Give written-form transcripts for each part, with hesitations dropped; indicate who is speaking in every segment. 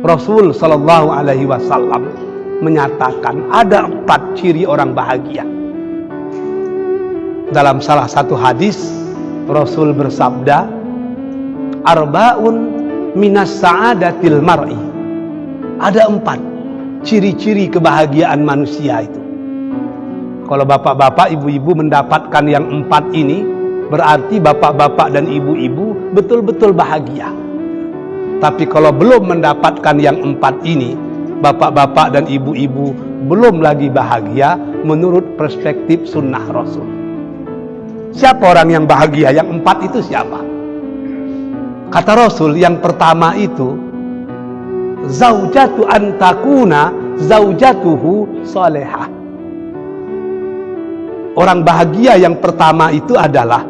Speaker 1: Rasul Shallallahu Alaihi Wasallam menyatakan ada 4 ciri orang bahagia. Dalam salah satu hadis Rasul bersabda, arba'un minas sa'adatil mar'i. Ada 4 ciri-ciri kebahagiaan manusia itu. Kalau bapak-bapak, ibu-ibu mendapatkan yang 4 ini, berarti bapak-bapak dan ibu-ibu betul-betul bahagia. Tapi kalau belum mendapatkan yang 4 ini, bapak-bapak dan ibu-ibu belum lagi bahagia menurut perspektif sunnah Rasul. Siapa orang yang bahagia? Yang 4 itu siapa? Kata Rasul, yang pertama itu, zaujatu antakuna zaujatuhu solehah. Orang bahagia yang pertama itu adalah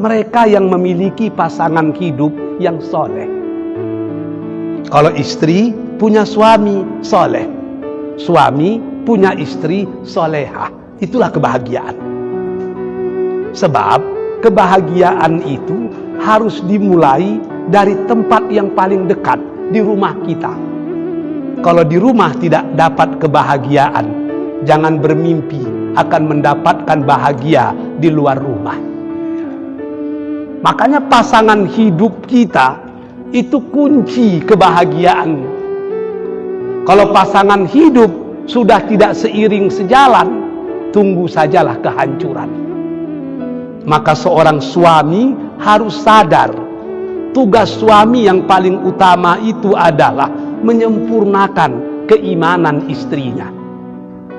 Speaker 1: mereka yang memiliki pasangan hidup yang soleh. Kalau istri punya suami soleh, suami punya istri solehah, itulah kebahagiaan. Sebab kebahagiaan itu harus dimulai dari tempat yang paling dekat, di rumah kita. Kalau di rumah tidak dapat kebahagiaan, jangan bermimpi akan mendapatkan bahagia di luar rumah. Makanya pasangan hidup kita itu kunci kebahagiaan. Kalau pasangan hidup sudah tidak seiring sejalan, tunggu sajalah kehancuran. Maka seorang suami harus sadar, tugas suami yang paling utama itu adalah menyempurnakan keimanan istrinya.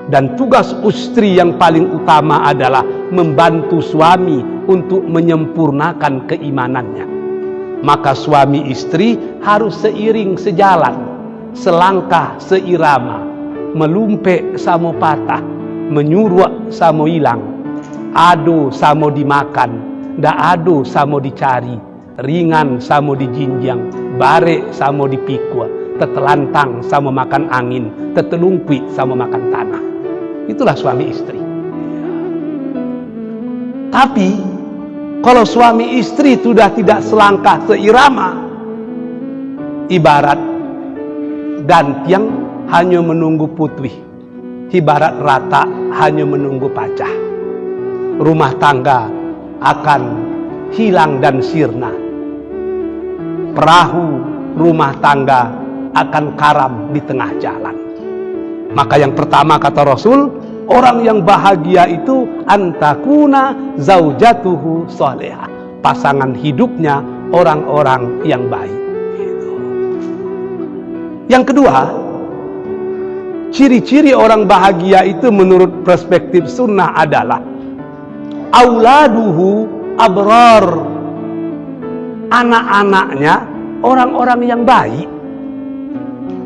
Speaker 1: Dan tugas istri yang paling utama adalah membantu suami untuk menyempurnakan keimanannya. Maka suami istri harus seiring sejalan, selangkah seirama, melumpe samo patah, menyuruh samo hilang, ado samo dimakan, da ado samo dicari, ringan samo dijinjang, bare samo dipikul, tetelantang samo makan angin, tetelungkui samo makan tanah. Itulah suami istri. Tapi kalau suami istri sudah tidak selangkah seirama, ibarat gantiang hanya menunggu putih, ibarat rata hanya menunggu pacah. Rumah tangga akan hilang dan sirna. Perahu rumah tangga akan karam di tengah jalan. Maka yang pertama kata Rasul, orang yang bahagia itu antakuna zaujatuhu solehah. Pasangan hidupnya orang-orang yang baik. Yang kedua, ciri-ciri orang bahagia itu menurut perspektif sunnah adalah auladuhu abrar. Anak-anaknya orang-orang yang baik.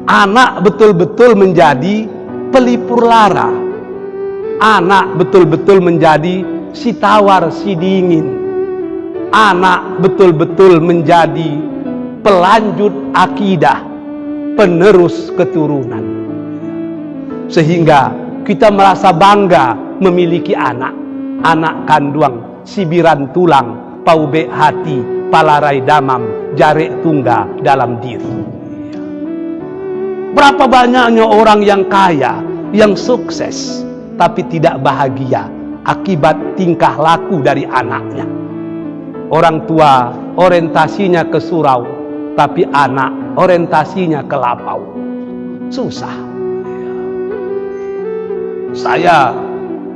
Speaker 1: Anak betul-betul menjadi pelipur lara. Anak betul-betul menjadi si tawar si dingin. Anak betul-betul menjadi pelanjut akidah, penerus keturunan. Sehingga kita merasa bangga memiliki anak. Anak kandung, sibiran tulang, paube hati, palarai damam, jarek tungga dalam diri. Berapa banyaknya orang yang kaya, yang sukses, tapi tidak bahagia akibat tingkah laku dari anaknya. Orang tua orientasinya ke surau, tapi anak orientasinya ke lapau. Susah. Saya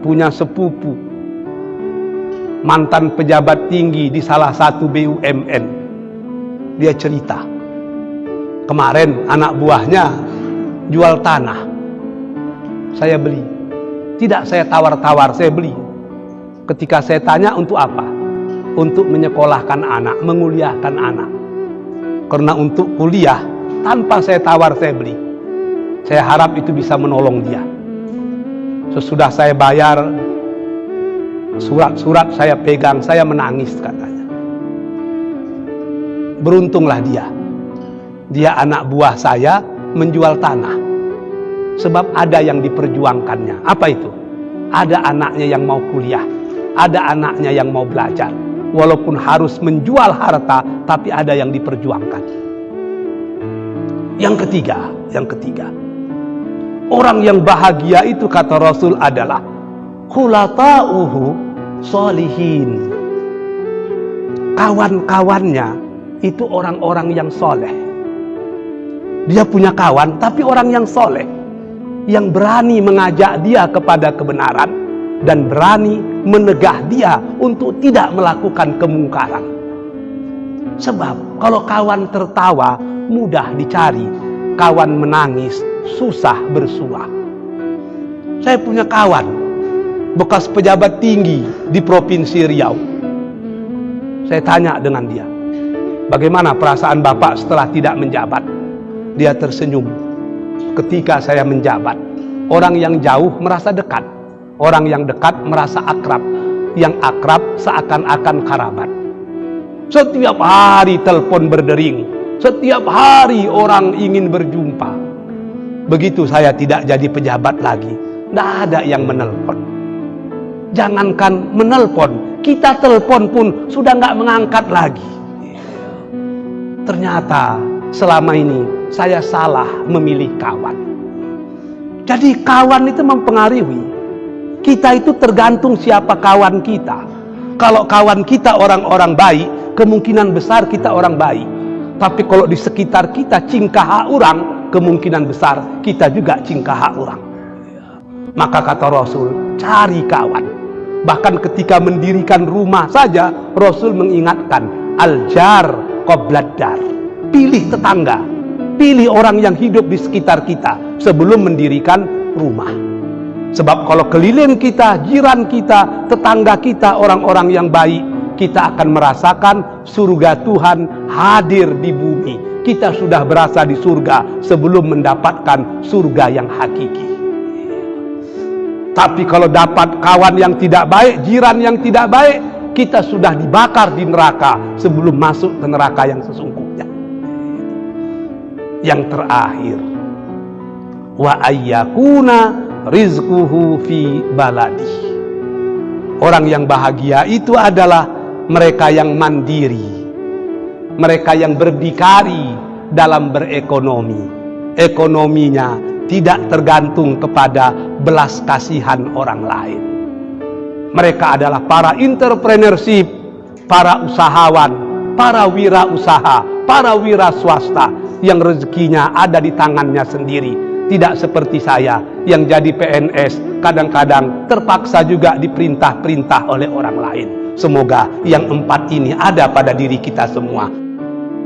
Speaker 1: punya sepupu, mantan pejabat tinggi di salah satu BUMN. Dia cerita, kemarin anak buahnya jual tanah. Saya beli. Tidak saya tawar-tawar, saya beli. Ketika saya tanya untuk apa? Untuk menyekolahkan anak, menguliahkan anak. Karena untuk kuliah, tanpa saya tawar, saya beli. Saya harap itu bisa menolong dia. Sesudah saya bayar, surat-surat saya pegang, saya menangis katanya. Beruntunglah dia. Dia anak buah saya menjual tanah. Sebab ada yang diperjuangkannya. Apa itu? Ada anaknya yang mau kuliah, ada anaknya yang mau belajar. Walaupun harus menjual harta, tapi ada yang diperjuangkan. Yang ketiga, orang yang bahagia itu kata Rasul adalah khulata'uhu sholihin. Kawan-kawannya itu orang-orang yang soleh. Dia punya kawan tapi orang yang soleh, yang berani mengajak dia kepada kebenaran dan berani menegah dia untuk tidak melakukan kemungkaran. Sebab kalau kawan tertawa mudah dicari, kawan menangis susah bersuah. Saya punya kawan bekas pejabat tinggi di Provinsi Riau. Saya tanya dengan dia, bagaimana perasaan Bapak setelah tidak menjabat? Dia tersenyum. Ketika saya menjabat, orang yang jauh merasa dekat, orang yang dekat merasa akrab, yang akrab seakan-akan kerabat. Setiap hari telepon berdering, setiap hari orang ingin berjumpa. Begitu saya tidak jadi pejabat lagi, tidak ada yang menelpon. Jangankan menelpon, kita telepon pun sudah nggak mengangkat lagi. Ternyata selama ini saya salah memilih kawan. Jadi kawan itu mempengaruhi. Kita itu tergantung siapa kawan kita. Kalau kawan kita orang-orang baik, kemungkinan besar kita orang baik. Tapi kalau di sekitar kita cingkah orang, kemungkinan besar kita juga cingkah orang. Maka kata Rasul, cari kawan. Bahkan ketika mendirikan rumah saja, Rasul mengingatkan, al-jar qoblad dar. Pilih tetangga, pilih orang yang hidup di sekitar kita sebelum mendirikan rumah. Sebab kalau keliling kita, jiran kita, tetangga kita, orang-orang yang baik, kita akan merasakan surga Tuhan hadir di bumi. Kita sudah berasa di surga sebelum mendapatkan surga yang hakiki. Tapi kalau dapat kawan yang tidak baik, jiran yang tidak baik, kita sudah dibakar di neraka sebelum masuk ke neraka yang sesungguhnya. Yang terakhir, wa ayyakuna rizquhu fi baladi. Orang yang bahagia itu adalah mereka yang mandiri, mereka yang berdikari dalam berekonomi. Ekonominya tidak tergantung kepada belas kasihan orang lain. Mereka adalah para entrepreneurship, para usahawan, para wirausaha, para wira swasta yang rezekinya ada di tangannya sendiri. Tidak seperti saya yang jadi PNS, kadang-kadang terpaksa juga diperintah-perintah oleh orang lain. Semoga yang 4 ini ada pada diri kita semua.